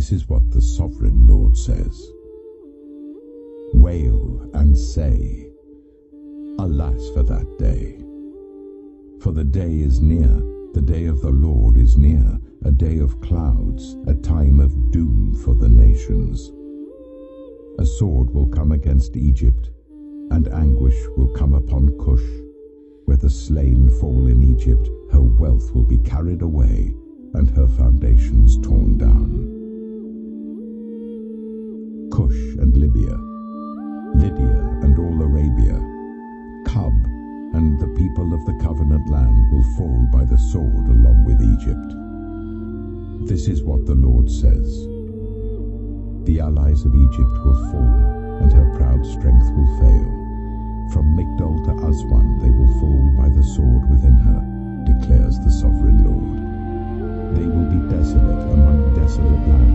This is what the sovereign Lord says. Wail and say, alas for that day. For the day is near, the day of the Lord is near, a day of clouds, a time of doom for the nations. A sword will come against Egypt, and anguish will come upon Cush. Where the slain fall in Egypt, her wealth will be carried away, and her foundations torn down. Cush and Libya, Lydia and all Arabia, Cub and the people of the covenant land will fall by the sword along with Egypt. This is what the Lord says. The allies of Egypt will fall, and her proud strength will fail. From Migdol to Aswan they will fall by the sword within her, declares the sovereign Lord. They will be desolate among desolate lands.